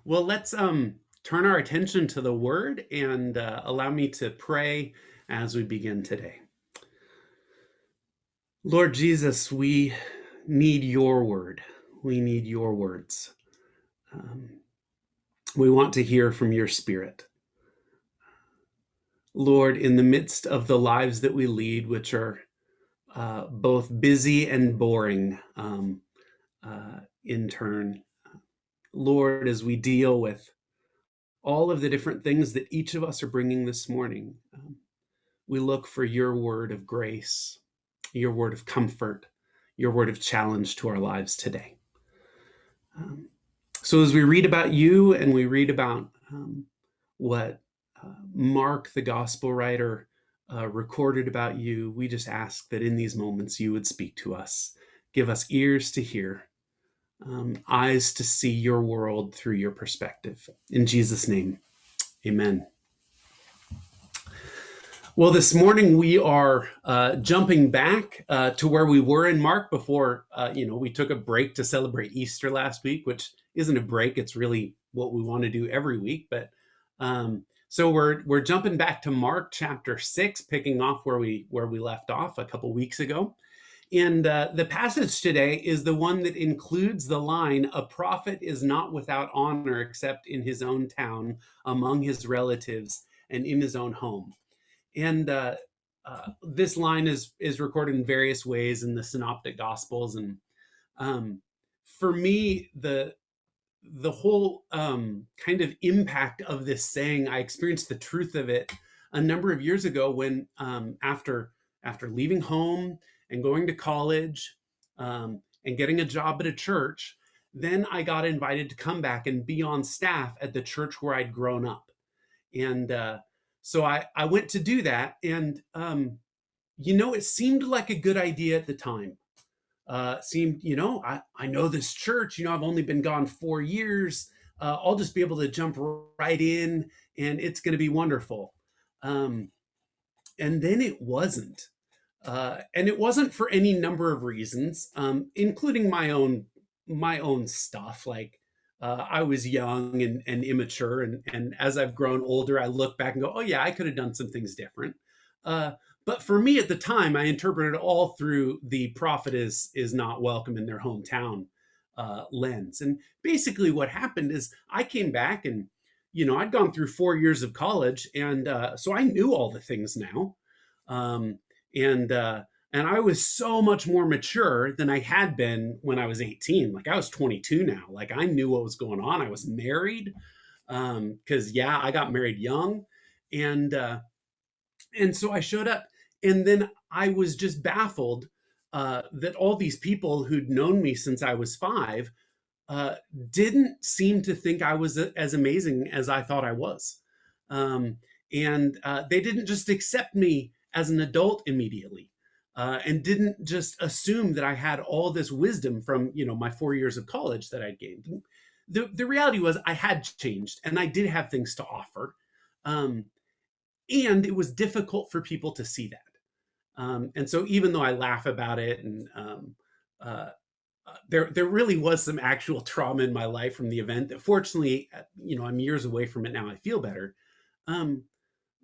Well, let's turn our attention to the word and allow me to pray as we begin today. Lord Jesus, we need your word. We need your words. Um, we want to hear from your spirit. Lord, in the midst of the lives that we lead, which are both busy and boring in turn, Lord, as we deal with all of the different things that each of us are bringing this morning, we look for your word of grace, your word of comfort, your word of challenge to our lives today. Um, so, as we read about you and we read about what Mark, the gospel writer, recorded about you, we just ask that in these moments you would speak to us, give us ears to hear, eyes to see your world through your perspective. In Jesus' name, amen. Well, this morning we are jumping back to where we were in Mark before, we took a break to celebrate Easter last week, which isn't a break. It's really what we want to do every week. But so we're jumping back to Mark chapter 6, picking off where we left off a couple weeks ago. And the passage today is the one that includes the line, "A prophet is not without honor except in his own town, among his relatives, and in his own home." And this line is recorded in various ways in the Synoptic Gospels, and for me, the whole kind of impact of this saying, I experienced the truth of it a number of years ago when after leaving home and going to college and getting a job at a church, then I got invited to come back and be on staff at the church where I'd grown up. And so I went to do that. And, it seemed like a good idea at the time. Seemed, I know this church, I've only been gone 4 years. I'll just be able to jump right in and it's going to be wonderful. And then it wasn't. And it wasn't for any number of reasons, including my own stuff. Like I was young and immature, and as I've grown older, I look back and go, "Oh yeah, I could have done some things different." Uh, but for me at the time, I interpreted it all through the prophet is not welcome in their hometown lens. And basically, what happened is I came back and I'd gone through 4 years of college, and so I knew all the things now. Um, and and I was so much more mature than I had been when I was 18. Like I was 22 now. Like I knew what was going on. I was married because yeah, I got married young, and so I showed up, and then I was just baffled that all these people who'd known me since I was 5 uh, didn't seem to think I was as amazing as I thought I was. Um, and they didn't just accept me as an adult immediately, and didn't just assume that I had all this wisdom from my 4 years of college that I'd gained. The reality was I had changed and I did have things to offer, um, and it was difficult for people to see that. And so even though I laugh about it, and uh, there really was some actual trauma in my life from the event that fortunately, I'm years away from it now. I feel better. Um,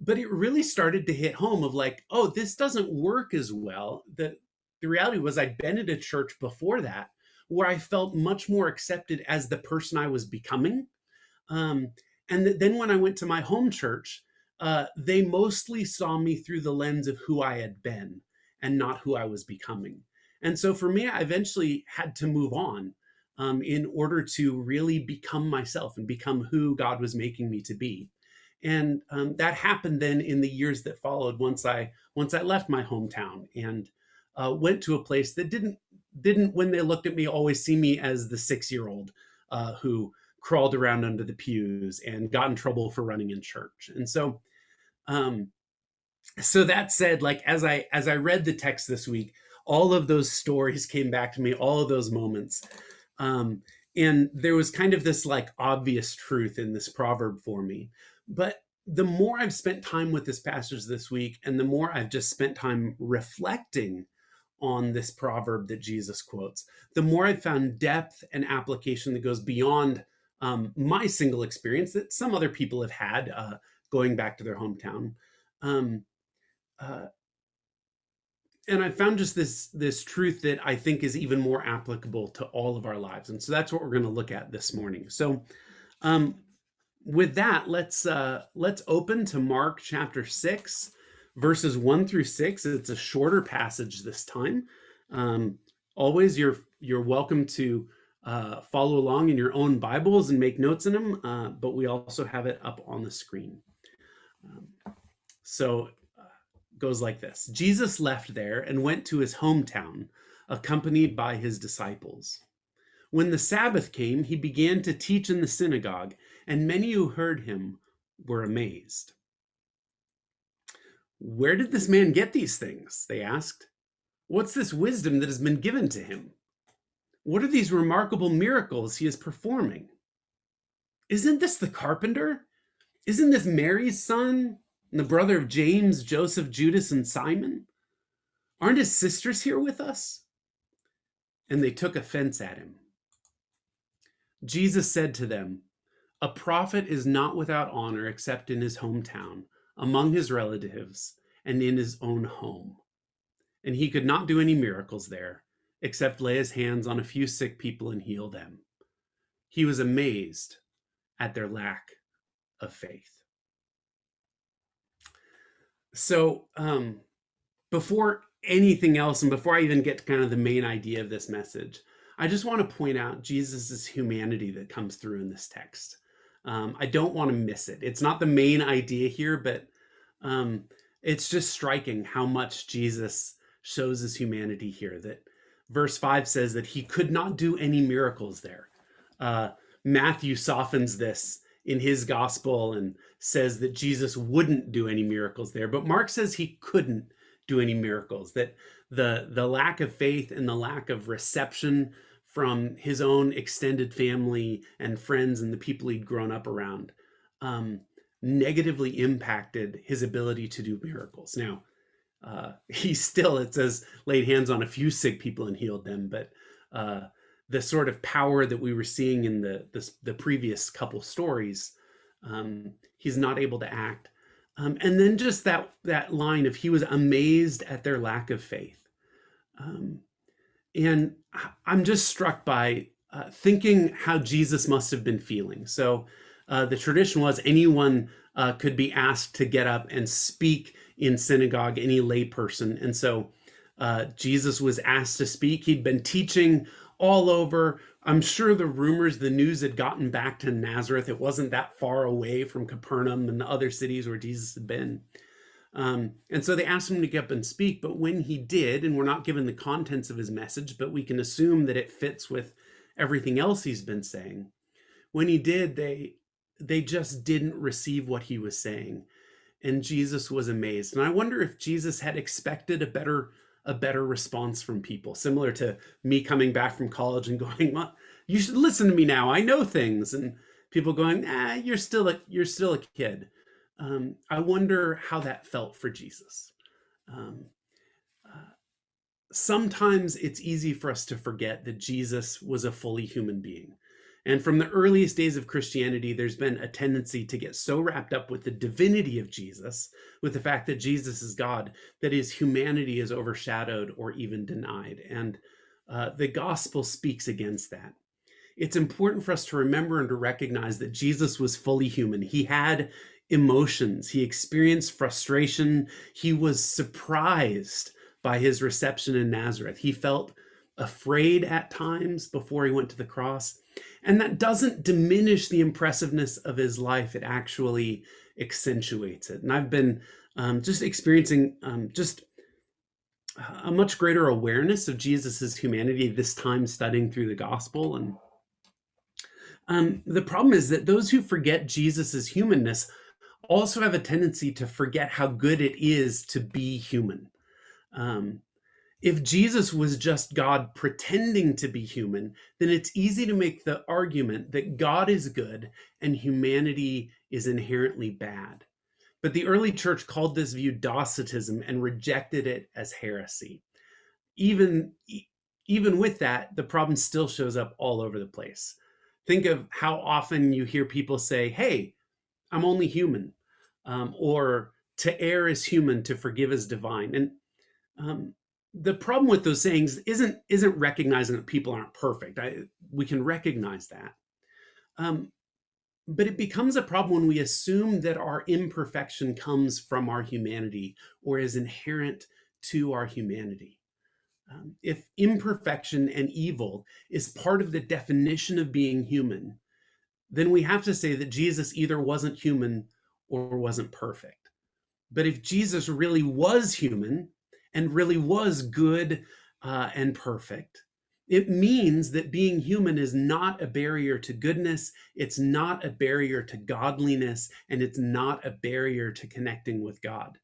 but it really started to hit home of like, oh, this doesn't work as well. The reality was I'd been at a church before that where I felt much more accepted as the person I was becoming. Um, and then when I went to my home church, they mostly saw me through the lens of who I had been and not who I was becoming. And so for me, I eventually had to move on in order to really become myself and become who God was making me to be. And that happened then in the years that followed once I left my hometown and went to a place that didn't when they looked at me always see me as the 6 year old who crawled around under the pews and got in trouble for running in church. And um, so that said, like as I read the text this week, all of those stories came back to me, all of those moments. Um, and there was kind of this like obvious truth in this proverb for me. But the more I've spent time with this passage this week, and the more I've just spent time reflecting on this proverb that Jesus quotes, the more I've found depth and application that goes beyond my single experience that some other people have had going back to their hometown. Um, uh, and I found just this truth that I think is even more applicable to all of our lives. And so that's what we're going to look at this morning. So um, with that, let's open to Mark chapter 6, verses 1 through 6. It's a shorter passage this time. Always you're welcome to follow along in your own Bibles and make notes in them, but we also have it up on the screen. So goes like this. Jesus left there and went to his hometown, accompanied by his disciples. When the Sabbath came, he began to teach in the synagogue, and many who heard him were amazed. Where did this man get these things? They asked. What's this wisdom that has been given to him? What are these remarkable miracles he is performing? Isn't this the carpenter? Isn't this Mary's son, and the brother of James, Joseph, Judas, and Simon? Aren't his sisters here with us? And they took offense at him. Jesus said to them, a prophet is not without honor except in his hometown, among his relatives, and in his own home. And he could not do any miracles there, except lay his hands on a few sick people and heal them. He was amazed at their lack of faith. So before anything else, and before I even get to kind of the main idea of this message, I just want to point out Jesus's humanity that comes through in this text. I don't want to miss it. It's not the main idea here, but it's just striking how much Jesus shows his humanity here. That verse 5 says that he could not do any miracles there. Matthew softens this in his gospel and says that Jesus wouldn't do any miracles there, but Mark says he couldn't do any miracles, that the lack of faith and the lack of reception from his own extended family and friends and the people he'd grown up around negatively impacted his ability to do miracles. Now, he still, it says, laid hands on a few sick people and healed them, but the sort of power that we were seeing in the previous couple stories, he's not able to act. And then just that line of he was amazed at their lack of faith. And I'm just struck by thinking how Jesus must have been feeling. So the tradition was anyone could be asked to get up and speak in synagogue, any lay person. And so Jesus was asked to speak. He'd been teaching all over. I'm sure the news had gotten back to Nazareth. It wasn't that far away from Capernaum and the other cities where Jesus had been. And so they asked him to get up and speak, but when he did, and we're not given the contents of his message, but we can assume that it fits with everything else he's been saying. When he did, they just didn't receive what he was saying. And Jesus was amazed. And I wonder if Jesus had expected a better response from people, similar to me coming back from college and going, well, you should listen to me now. I know things. And people going, you're still a kid. I wonder how that felt for Jesus. Sometimes it's easy for us to forget that Jesus was a fully human being. And from the earliest days of Christianity, there's been a tendency to get so wrapped up with the divinity of Jesus, with the fact that Jesus is God, that his humanity is overshadowed or even denied. And the gospel speaks against that. It's important for us to remember and to recognize that Jesus was fully human. He had emotions. He experienced frustration. He was surprised by his reception in Nazareth. He felt afraid at times before he went to the cross. And that doesn't diminish the impressiveness of his life. It actually accentuates it. And I've been just experiencing just a much greater awareness of Jesus's humanity this time studying through the gospel. And the problem is that those who forget Jesus's humanness also have a tendency to forget how good it is to be human. If Jesus was just God pretending to be human, then it's easy to make the argument that God is good and humanity is inherently bad. But the early church called this view Docetism and rejected it as heresy. Even with that, the problem still shows up all over the place. Think of how often you hear people say, "Hey, I'm only human," or "To err is human, to forgive is divine." And um, the problem with those sayings isn't recognizing that people aren't perfect. We can recognize that, um, but it becomes a problem when we assume that our imperfection comes from our humanity or is inherent to our humanity. If imperfection and evil is part of the definition of being human, then we have to say that Jesus either wasn't human or wasn't perfect. But if Jesus really was human and really was good and perfect, it means that being human is not a barrier to goodness, it's not a barrier to godliness, and it's not a barrier to connecting with God.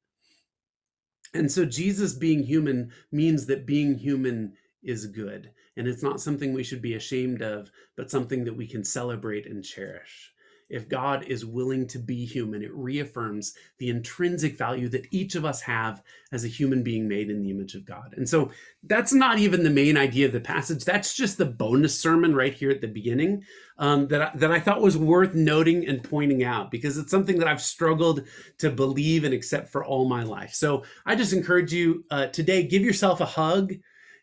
And so Jesus being human means that being human is good. And it's not something we should be ashamed of, but something that we can celebrate and cherish. If God is willing to be human, it reaffirms the intrinsic value that each of us have as a human being made in the image of God. And so that's not even the main idea of the passage. That's just the bonus sermon right here at the beginning, that I thought was worth noting and pointing out, because it's something that I've struggled to believe and accept for all my life. So I just encourage you today, give yourself a hug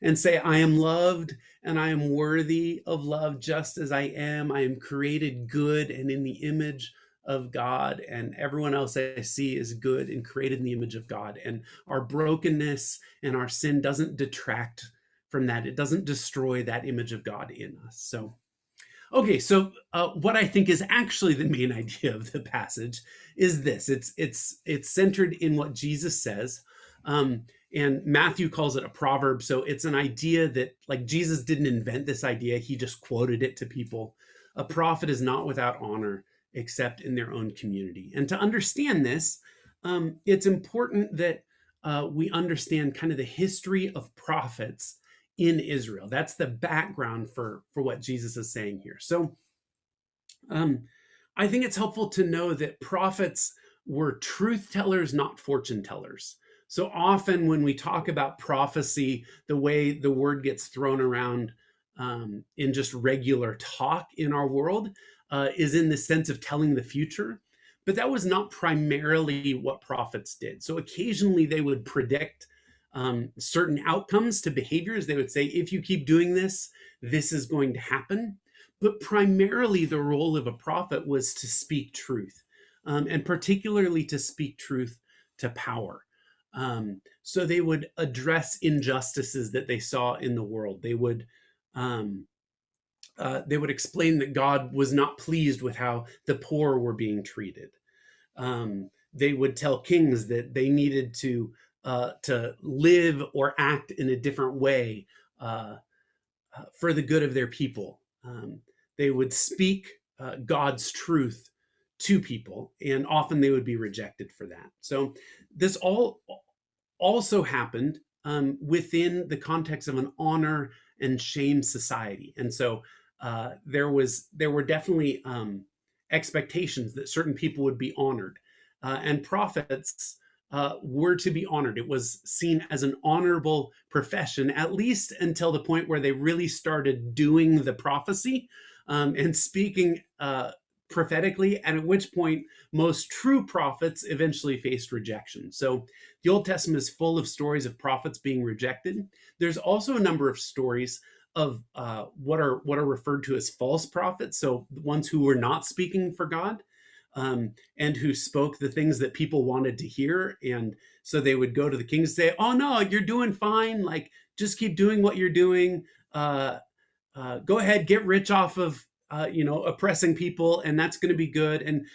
and say, I am loved and I am worthy of love just as I am. I am created good and in the image of God, and everyone else I see is good and created in the image of God. And our brokenness and our sin doesn't detract from that. It doesn't destroy that image of God in us. So okay, so what I think is actually the main idea of the passage is this: it's centered in what Jesus says, and Matthew calls it a proverb. So it's an idea that, like, Jesus didn't invent this idea; he just quoted it to people. A prophet is not without honor except in their own community. And to understand this, it's important that we understand kind of the history of prophets in Israel. That's the background for what Jesus is saying here. So um, I think it's helpful to know that prophets were truth tellers, not fortune tellers. So often when we talk about prophecy, the way the word gets thrown around in just regular talk in our world is in the sense of telling the future. But that was not primarily what prophets did. So occasionally they would predict certain outcomes to behaviors. They would say, if you keep doing this, this is going to happen. But primarily, the role of a prophet was to speak truth, and particularly to speak truth to power. So they would address injustices that they saw in the world. Um, they would explain that God was not pleased with how the poor were being treated. They would tell kings that they needed to live or act in a different way for the good of their people. They would speak God's truth to people, and often they would be rejected for that. So this all also happened within the context of an honor and shame society. And so there were definitely expectations that certain people would be honored, and prophets were to be honored. It was seen as an honorable profession, at least until the point where they really started doing the prophecy and speaking prophetically, and at which point most true prophets eventually faced rejection. So the Old Testament is full of stories of prophets being rejected. There's also a number of stories of what are referred to as false prophets, so the ones who were not speaking for God, and who spoke the things that people wanted to hear. And so they would go to the king and say, "Oh no, you're doing fine. Like, just keep doing what you're doing. Go ahead, get rich off of oppressing people, and that's going to be good. And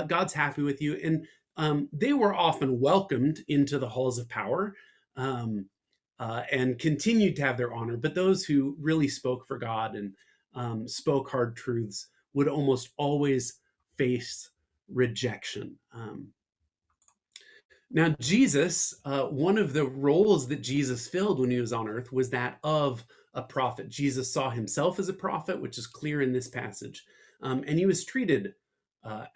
God's happy with you." And they were often welcomed into the halls of power. And continued to have their honor. But those who really spoke for God and spoke hard truths would almost always face rejection. Now, Jesus, one of the roles that Jesus filled when he was on earth was that of a prophet. Jesus saw himself as a prophet, which is clear in this passage, and he was treated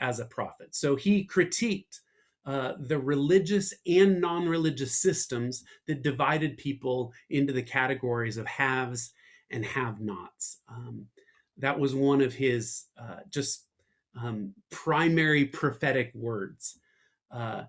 as a prophet. So he critiqued the religious and non-religious systems that divided people into the categories of haves and have-nots. That was one of his just primary prophetic words. Uh,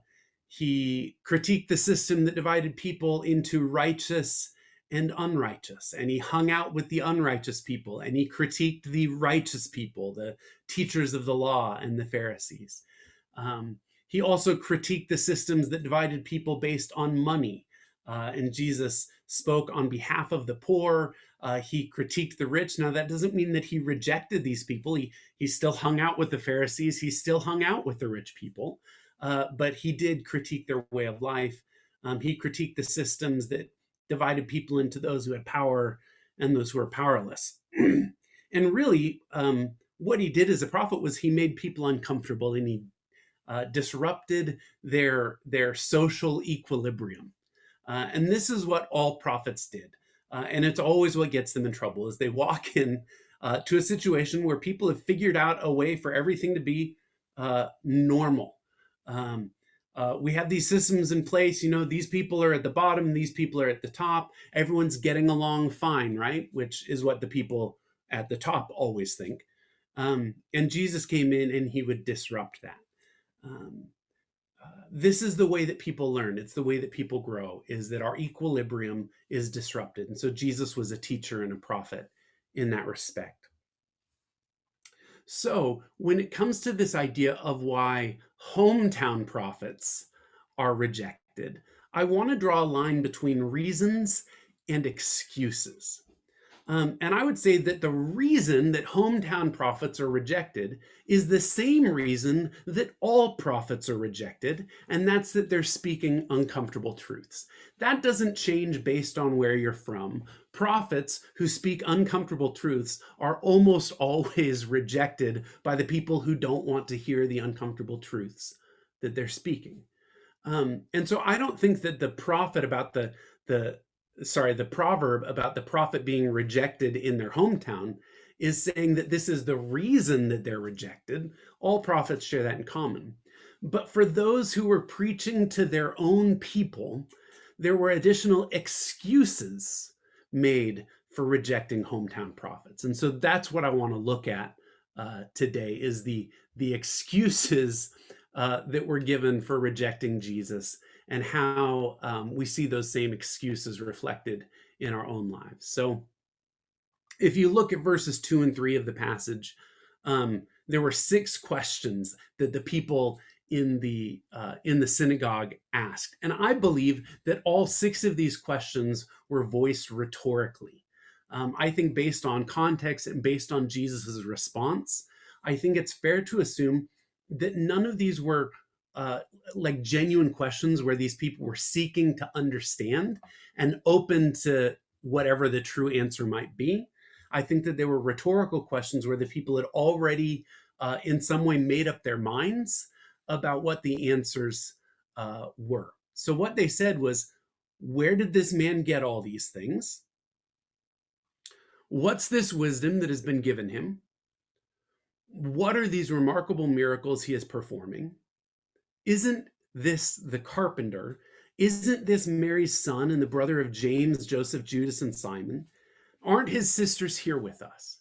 he critiqued the system that divided people into righteous and unrighteous, and he hung out with the unrighteous people, and he critiqued the righteous people, the teachers of the law and the Pharisees. Um, he also critiqued the systems that divided people based on money. And Jesus spoke on behalf of the poor. He critiqued the rich. Now, that doesn't mean that he rejected these people. He still hung out with the Pharisees. He still hung out with the rich people. But he did critique their way of life. He critiqued the systems that divided people into those who had power and those who were powerless. And really, what he did as a prophet was he made people uncomfortable, and he disrupted their social equilibrium. And this is what all prophets did. And it's always what gets them in trouble is they walk in to a situation where people have figured out a way for everything to be normal. We have these systems in place. These people are at the bottom, these people are at the top. Everyone's getting along fine, right? Which is what the people at the top always think. And Jesus came in and he would disrupt that. This is the way that people learn. It's the way that people grow, is that our equilibrium is disrupted. And so Jesus was a teacher and a prophet in that respect. So when it comes to this idea of why hometown prophets are rejected, I want to draw a line between reasons and excuses. And I would say that the reason that hometown prophets are rejected is the same reason that all prophets are rejected, and that's that they're speaking uncomfortable truths. That doesn't change based on where you're from. Prophets who speak uncomfortable truths are almost always rejected by the people who don't want to hear the uncomfortable truths that they're speaking. And so I don't think that the proverb about the prophet being rejected in their hometown is saying that this is the reason that they're rejected. All prophets share that in common. But for those who were preaching to their own people, there were additional excuses made for rejecting hometown prophets. And so that's what I want to look at today, is the excuses that were given for rejecting Jesus, and how we see those same excuses reflected in our own lives. So if you look at verses 2 and 3 of the passage, there were 6 questions that the people in the synagogue asked. And I believe that all 6 of these questions were voiced rhetorically. I think based on context and based on Jesus's response, I think it's fair to assume that none of these were like genuine questions where these people were seeking to understand and open to whatever the true answer might be. I think that they were rhetorical questions where the people had already in some way made up their minds about what the answers were. So what they said was, where did this man get all these things? What's this wisdom that has been given him? What are these remarkable miracles he is performing? Isn't this the carpenter? Isn't this Mary's son and the brother of James, Joseph, Judas, and Simon? Aren't his sisters here with us?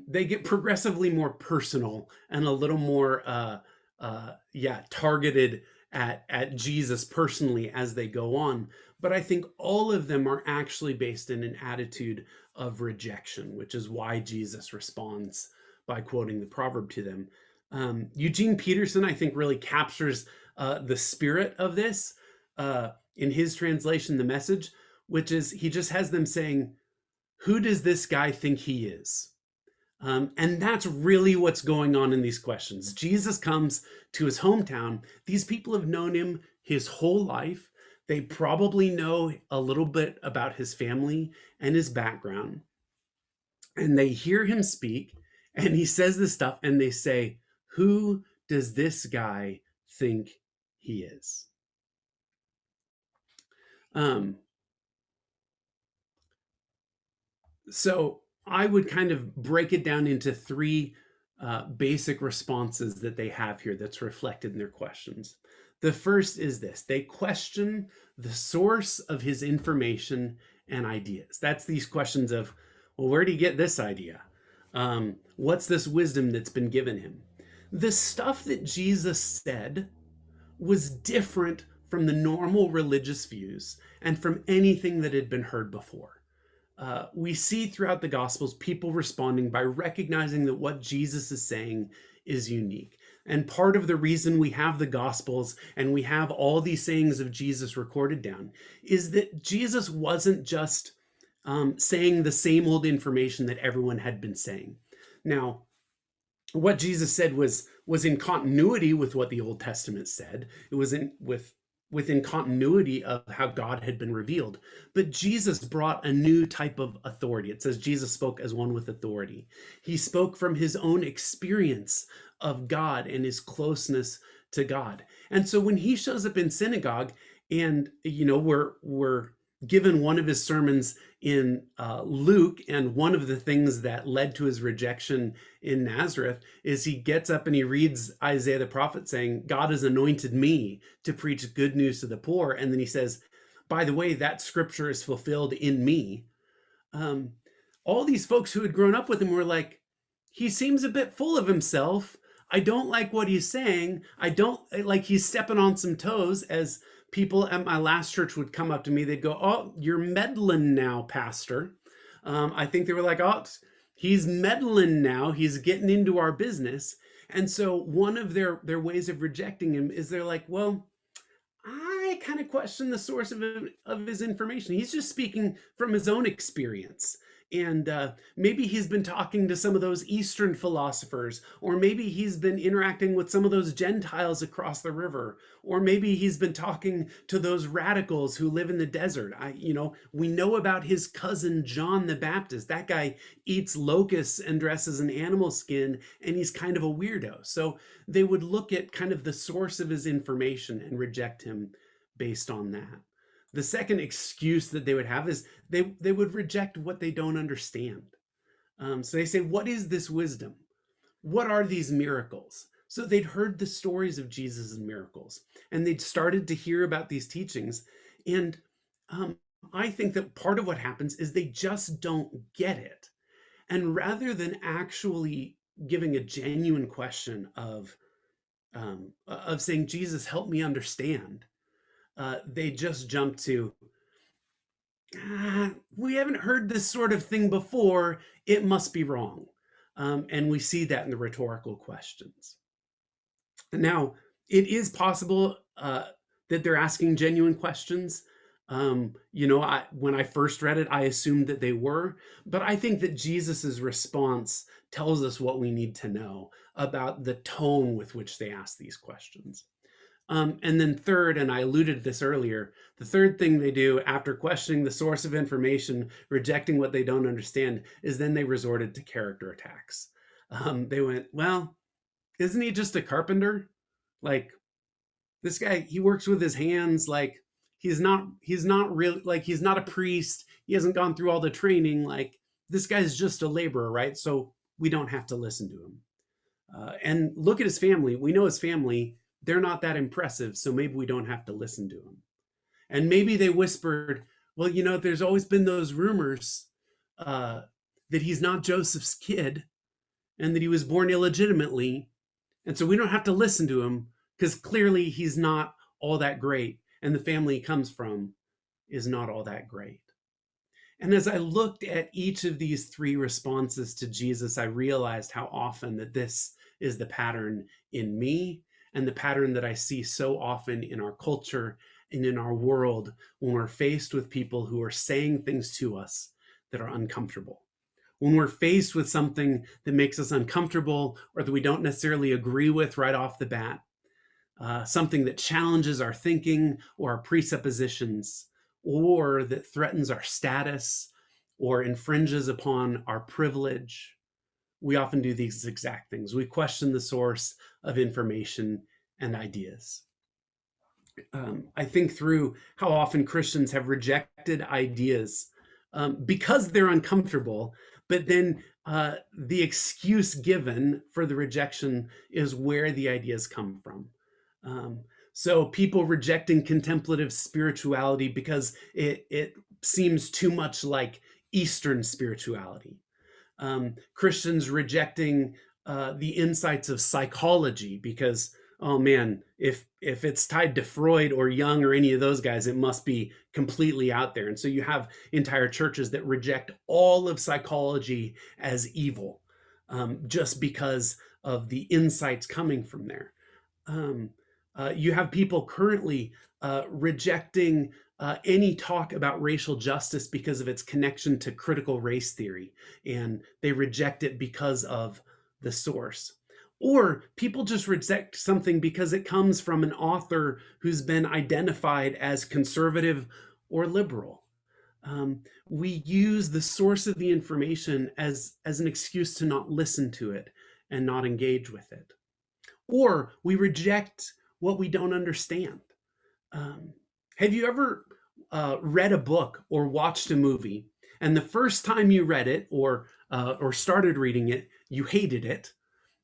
They get progressively more personal and a little more, targeted at Jesus personally as they go on. But I think all of them are actually based in an attitude of rejection, which is why Jesus responds by quoting the proverb to them. Eugene Peterson, I think, really captures the spirit of this in his translation, The Message, which is he just has them saying, who does this guy think he is? And that's really what's going on in these questions. Jesus comes to his hometown. These people have known him his whole life. They probably know a little bit about his family and his background. And they hear him speak, and he says this stuff, and they say, who does this guy think he is? So I would kind of break it down into 3 basic responses that they have here that's reflected in their questions. The first is this: they question the source of his information and ideas. That's these questions of, well, where did he get this idea? What's this wisdom that's been given him? The stuff that Jesus said was different from the normal religious views and from anything that had been heard before. We see throughout the Gospels people responding by recognizing that what Jesus is saying is unique. And part of the reason we have the Gospels and we have all these sayings of Jesus recorded down is that Jesus wasn't just saying the same old information that everyone had been saying. Now, what Jesus said was in continuity with what the Old Testament said. It was within continuity of how God had been revealed. But Jesus brought a new type of authority. It says Jesus spoke as one with authority. He spoke from his own experience of God and his closeness to God. And so when he shows up in synagogue, and we're given one of his sermons in Luke, and one of the things that led to his rejection in Nazareth is he gets up and he reads Isaiah the prophet saying, God has anointed me to preach good news to the poor. And then he says, by the way, that scripture is fulfilled in me. All these folks who had grown up with him were like, he seems a bit full of himself. I don't like what he's saying. I don't like he's stepping on some toes. As people at my last church would come up to me, they'd go, oh, you're meddling now, pastor. I think they were like, oh, he's meddling now. He's getting into our business. And so one of their ways of rejecting him is they're like, well, I kind of question the source of his information. He's just speaking from his own experience. And maybe he's been talking to some of those Eastern philosophers, or maybe he's been interacting with some of those Gentiles across the river, or maybe he's been talking to those radicals who live in the desert. We know about his cousin, John the Baptist. That guy eats locusts and dresses in animal skin, and he's kind of a weirdo. So they would look at kind of the source of his information and reject him based on that. The second excuse that they would have is they would reject what they don't understand. So they say, what is this wisdom? What are these miracles? So they'd heard the stories of Jesus' miracles, and they'd started to hear about these teachings. And I think that part of what happens is they just don't get it. And rather than actually giving a genuine question of saying, Jesus, help me understand, they just jump to, we haven't heard this sort of thing before. It must be wrong. And we see that in the rhetorical questions. Now, it is possible that they're asking genuine questions. When I first read it, I assumed that they were, but I think that Jesus's response tells us what we need to know about the tone with which they ask these questions. And then third, and I alluded to this earlier, the third thing they do after questioning the source of information, rejecting what they don't understand, is then they resorted to character attacks. They went, well, isn't he just a carpenter? Like, this guy, he works with his hands. Like, he's not really, like, he's not a priest. He hasn't gone through all the training. Like, this guy's just a laborer, right? So we don't have to listen to him. And look at his family. We know his family, they're not that impressive, so maybe we don't have to listen to him. And maybe they whispered, well, there's always been those rumors that he's not Joseph's kid and that he was born illegitimately. And so we don't have to listen to him because clearly he's not all that great. And the family he comes from is not all that great. And as I looked at each of these three responses to Jesus, I realized how often that this is the pattern in me, and the pattern that I see so often in our culture and in our world when we're faced with people who are saying things to us that are uncomfortable. When we're faced with something that makes us uncomfortable or that we don't necessarily agree with right off the bat, something that challenges our thinking or our presuppositions, or that threatens our status or infringes upon our privilege, we often do these exact things. We question the source of information and ideas. I think through how often Christians have rejected ideas because they're uncomfortable, but then the excuse given for the rejection is where the ideas come from. So people rejecting contemplative spirituality because it seems too much like Eastern spirituality. Christians rejecting the insights of psychology because, oh man, if it's tied to Freud or Jung or any of those guys, it must be completely out there. And so you have entire churches that reject all of psychology as evil, just because of the insights coming from there. Um, you have people currently rejecting any talk about racial justice because of its connection to critical race theory, and they reject it because of the source. Or people just reject something because it comes from an author who's been identified as conservative or liberal. We use the source of the information as an excuse to not listen to it and not engage with it. Or we reject what we don't understand. Um, have you ever read a book or watched a movie, and the first time you read it or started reading it, you hated it,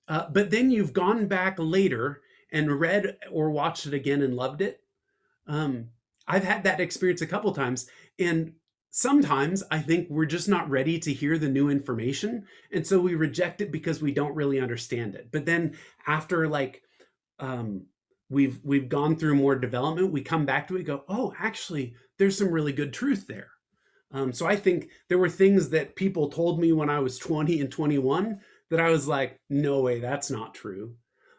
but then you've gone back later and read or watched it again and loved it? Um, I've had that experience a couple times, and sometimes I think we're just not ready to hear the new information, and so we reject it because we don't really understand it. But then after um, we've gone through more development, we come back to it, and go, oh, actually, there's some really good truth there. So I think there were things that people told me when I was 20 and 21 that I was like, no way, that's not true.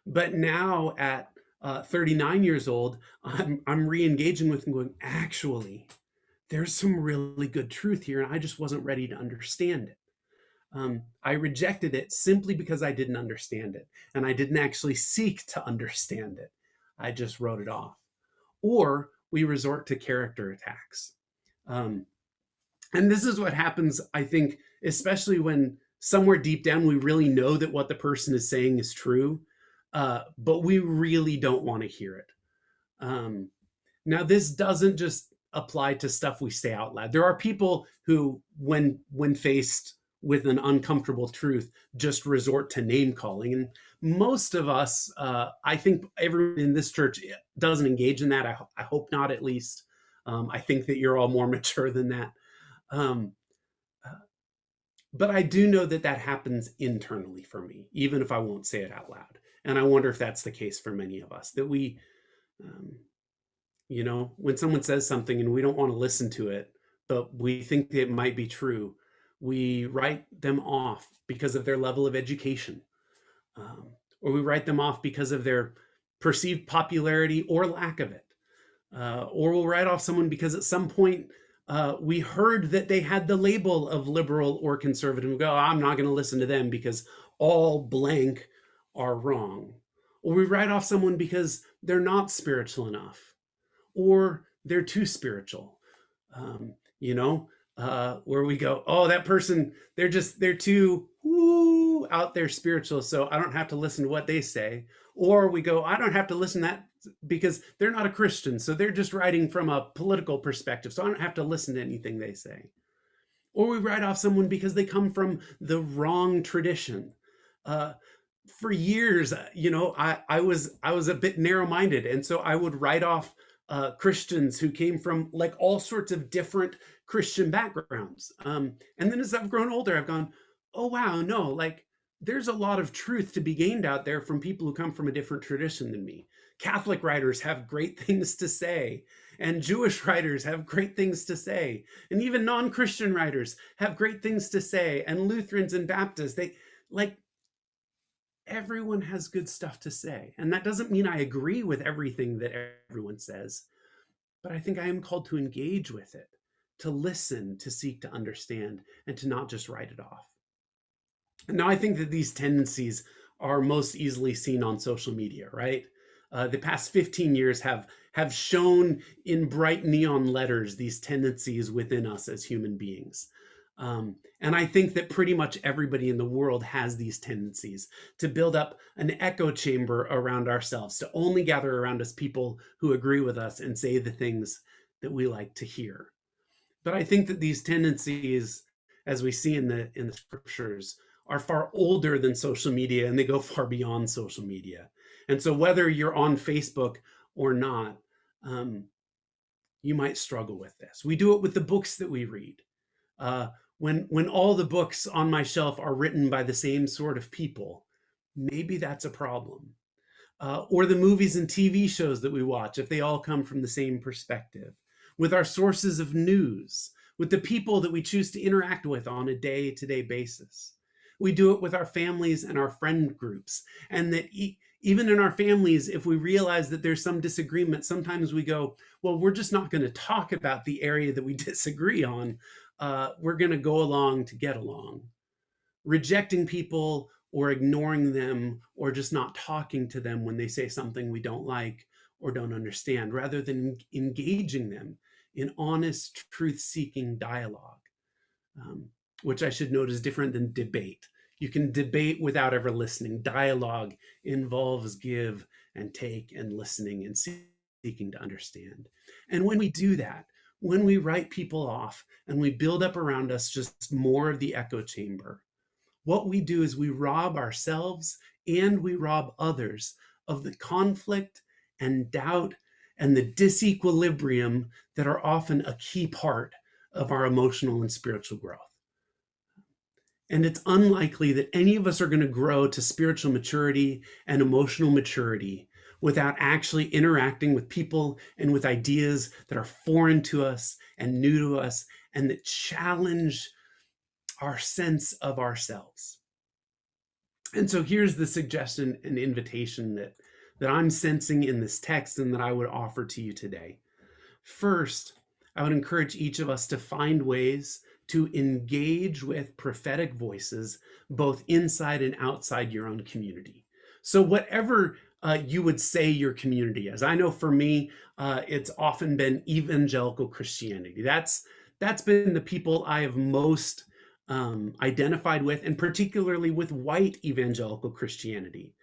But now at 39 years old, I'm re-engaging with and going, actually, there's some really good truth here, and I just wasn't ready to understand it. I rejected it simply because I didn't understand it, and I didn't actually seek to understand it. I just wrote it off. Or we resort to character attacks. Um, and this is what happens, I think, especially when somewhere deep down we really know that what the person is saying is true, but we really don't want to hear it. Um, Now, this doesn't just apply to stuff we say out loud. There are people who, when faced with an uncomfortable truth, just resort to name calling. And most of us, I think everyone in this church doesn't engage in that. I hope not, at least. I think that you're all more mature than that. Um, uh, but I do know that that happens internally for me, even if I won't say it out loud. And I wonder if that's the case for many of us, that we, um, when someone says something and we don't want to listen to it, but we think it might be true, we write them off because of their level of education, um, or we write them off because of their perceived popularity or lack of it. Or we'll write off someone because at some point we heard that they had the label of liberal or conservative. We go, oh, I'm not going to listen to them because all blank are wrong. Or we write off someone because they're not spiritual enough, or they're too spiritual. Um, where we go, oh, that person, they're too out there spiritual, so I don't have to listen to what they say. Or we go, I don't have to listen to that because they're not a Christian, so they're just writing from a political perspective, so I don't have to listen to anything they say. Or we write off someone because they come from the wrong tradition. Uh, for years, I was a bit narrow-minded, and so I would write off Christians who came from like all sorts of different Christian backgrounds. And then as I've grown older, I've gone, oh wow, no, like there's a lot of truth to be gained out there from people who come from a different tradition than me. Catholic writers have great things to say, and Jewish writers have great things to say, and even non-Christian writers have great things to say, and Lutherans and Baptists, they like everyone has good stuff to say. And that doesn't mean I agree with everything that everyone says, but I think I am called to engage with it, to listen, to seek to understand, and to not just write it off. And now I think that these tendencies are most easily seen on social media, right? The past 15 years have shown in bright neon letters these tendencies within us as human beings. And I think that pretty much everybody in the world has these tendencies to build up an echo chamber around ourselves, to only gather around us people who agree with us and say the things that we like to hear. But I think that these tendencies, as we see in the scriptures, are far older than social media, and they go far beyond social media. And so whether you're on Facebook or not, um, you might struggle with this. We do it with the books that we read. when all the books on my shelf are written by the same sort of people, maybe that's a problem. Or the movies and TV shows that we watch, if they all come from the same perspective, with our sources of news, with the people that we choose to interact with on a day to day basis. We do it with our families and our friend groups. And that even in our families, if we realize that there's some disagreement, sometimes we go, well, we're just not going to talk about the area that we disagree on. We're going to go along to get along. Rejecting people or ignoring them or just not talking to them when they say something we don't like or don't understand, rather than engaging them in honest, truth seeking dialogue, which I should note is different than debate. You can debate without ever listening. Dialogue involves give and take and listening and seeking to understand. And when we do that, when we write people off and we build up around us just more of the echo chamber, what we do is we rob ourselves and we rob others of the conflict and doubt and the disequilibrium that are often a key part of our emotional and spiritual growth. And it's unlikely that any of us are going to grow to spiritual maturity and emotional maturity without actually interacting with people and with ideas that are foreign to us and new to us and that challenge our sense of ourselves. And so here's the suggestion and invitation that I'm sensing in this text and that I would offer to you today. First, I would encourage each of us to find ways to engage with prophetic voices, both inside and outside your own community. So whatever you would say your community is, I know for me, it's often been evangelical Christianity. That's been the people I have most identified with, and particularly with white evangelical Christianity.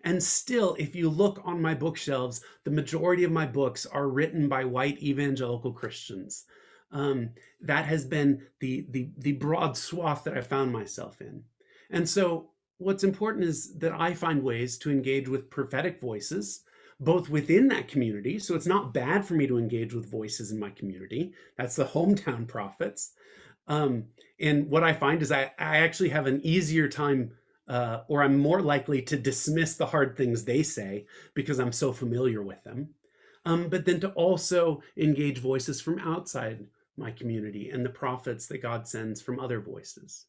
And still, if you look on my bookshelves, the majority of my books are written by white evangelical Christians. That has been the broad swath that I found myself in. And so what's important is that I find ways to engage with prophetic voices, both within that community. So it's not bad for me to engage with voices in my community. That's the hometown prophets. And what I find is I actually have an easier time, or I'm more likely to dismiss the hard things they say because I'm so familiar with them. But then to also engage voices from outside my community and the prophets that God sends from other voices.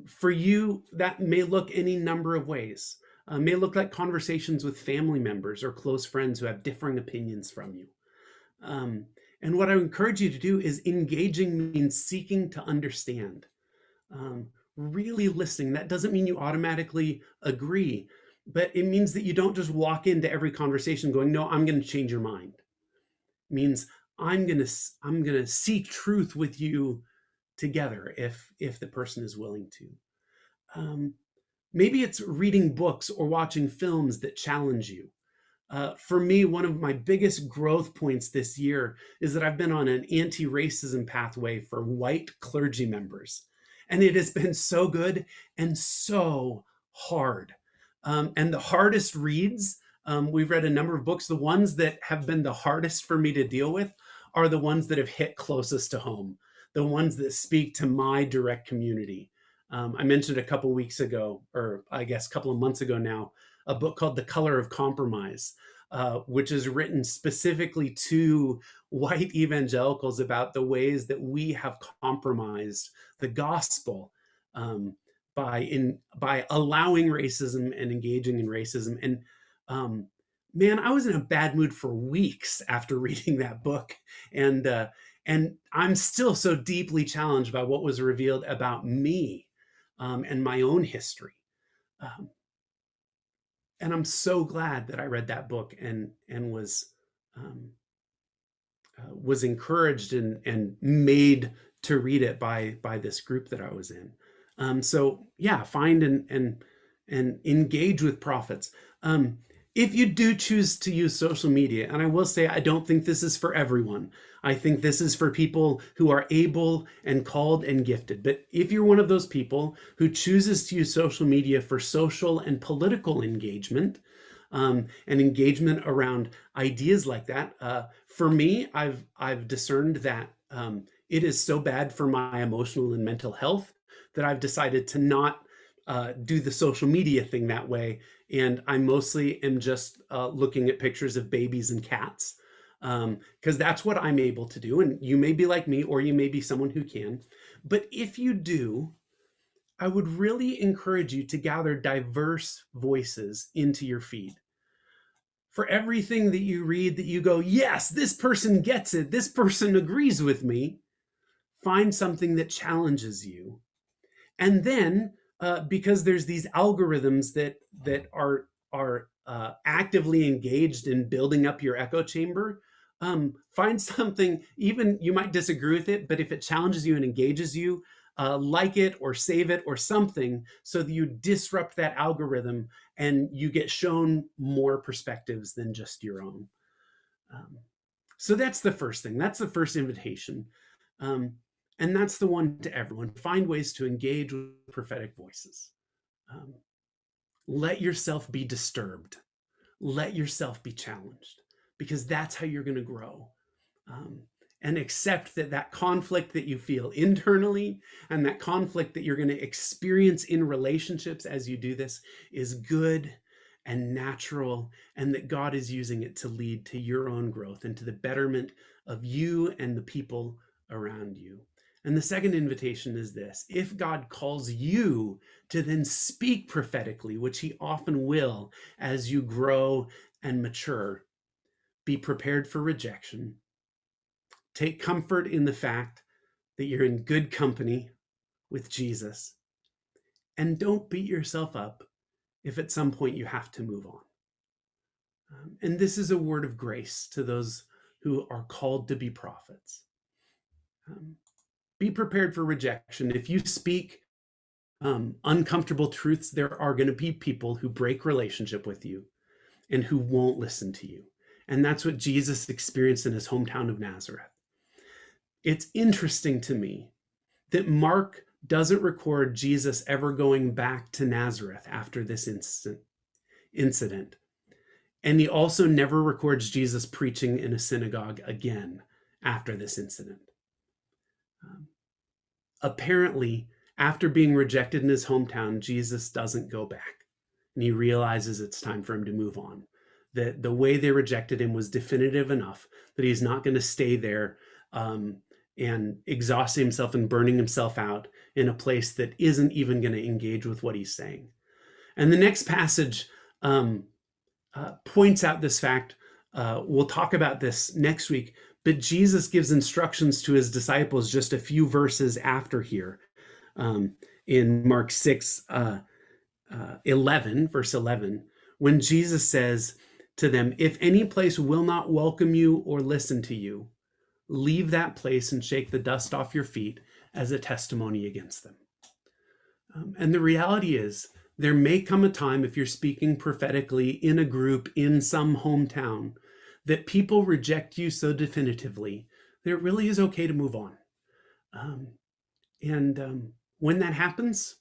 For you, that may look any number of ways. May look like conversations with family members or close friends who have differing opinions from you. And what I encourage you to do is engaging means seeking to understand, really listening. That doesn't mean you automatically agree, but it means that you don't just walk into every conversation going, no, I'm going to change your mind. It means I'm going to seek truth with you together if the person is willing to. Maybe it's reading books or watching films that challenge you. For me, one of my biggest growth points this year is that I've been on an anti-racism pathway for white clergy members. And it has been so good and so hard. And the hardest reads, we've read a number of books. The ones that have been the hardest for me to deal with are the ones that have hit closest to home, the ones that speak to my direct community. I mentioned a couple weeks ago, or I guess a couple of months ago now, a book called The Color of Compromise, which is written specifically to white evangelicals about the ways that we have compromised the gospel by allowing racism and engaging in racism. And man, I was in a bad mood for weeks after reading that book, and I'm still so deeply challenged by what was revealed about me and my own history. And I'm so glad that I read that book and was encouraged and made to read it by this group that I was in. So yeah, find and engage with prophets. If you do choose to use social media, and I will say, I don't think this is for everyone. I think this is for people who are able and called and gifted. But if you're one of those people who chooses to use social media for social and political engagement, and engagement around ideas like that, for me, I've discerned that it is so bad for my emotional and mental health that I've decided to not do the social media thing that way. And I mostly am just looking at pictures of babies and cats because that's what I'm able to do. And you may be like me, or you may be someone who can. But if you do, I would really encourage you to gather diverse voices into your feed. For everything that you read that you go, yes, this person gets it, this person agrees with me, find something that challenges you. And then, because there's these algorithms that are actively engaged in building up your echo chamber, find something. Even you might disagree with it, but if it challenges you and engages you, like it or save it or something, so that you disrupt that algorithm and you get shown more perspectives than just your own. So that's the first thing. That's the first invitation. And that's the one to everyone. Find ways to engage with prophetic voices. Let yourself be disturbed. Let yourself be challenged, because that's how you're going to grow. And accept that conflict that you feel internally and that conflict that you're going to experience in relationships as you do this is good and natural, and that God is using it to lead to your own growth and to the betterment of you and the people around you. And the second invitation is this: if God calls you to then speak prophetically, which he often will as you grow and mature, be prepared for rejection. Take comfort in the fact that you're in good company with Jesus. And don't beat yourself up if at some point you have to move on. And this is a word of grace to those who are called to be prophets. Be prepared for rejection. If you speak uncomfortable truths, there are going to be people who break relationship with you and who won't listen to you. And that's what Jesus experienced in his hometown of Nazareth. It's interesting to me that Mark doesn't record Jesus ever going back to Nazareth after this incident. And he also never records Jesus preaching in a synagogue again after this incident. Apparently, after being rejected in his hometown, Jesus doesn't go back. And he realizes it's time for him to move on. That the way they rejected him was definitive enough that he's not going to stay there and exhausting himself and burning himself out in a place that isn't even going to engage with what he's saying. And the next passage points out this fact. We'll talk about this next week, but Jesus gives instructions to his disciples just a few verses after here in Mark 6, 11, verse 11, when Jesus says to them, if any place will not welcome you or listen to you, leave that place and shake the dust off your feet as a testimony against them. And the reality is, there may come a time, if you're speaking prophetically in a group in some hometown, that people reject you so definitively that it really is okay to move on. When that happens,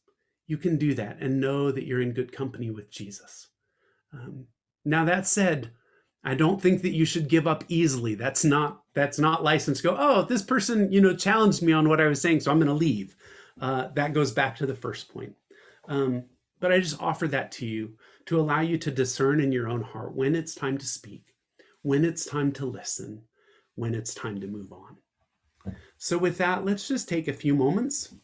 you can do that and know that you're in good company with Jesus. Now, that said, I don't think that you should give up easily. That's not license to go, oh, this person, challenged me on what I was saying, so I'm going to leave. That goes back to the first point. But I just offer that to you to allow you to discern in your own heart when it's time to speak, when it's time to listen, when it's time to move on. So with that, let's just take a few moments.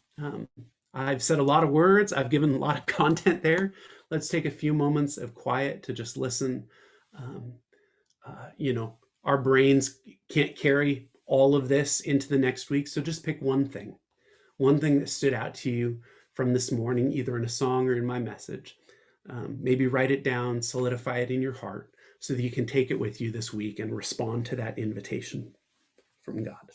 I've said a lot of words. I've given a lot of content there. Let's take a few moments of quiet to just listen. Our brains can't carry all of this into the next week. So just pick one thing that stood out to you from this morning, either in a song or in my message. Maybe write it down, solidify it in your heart so that you can take it with you this week and respond to that invitation from God.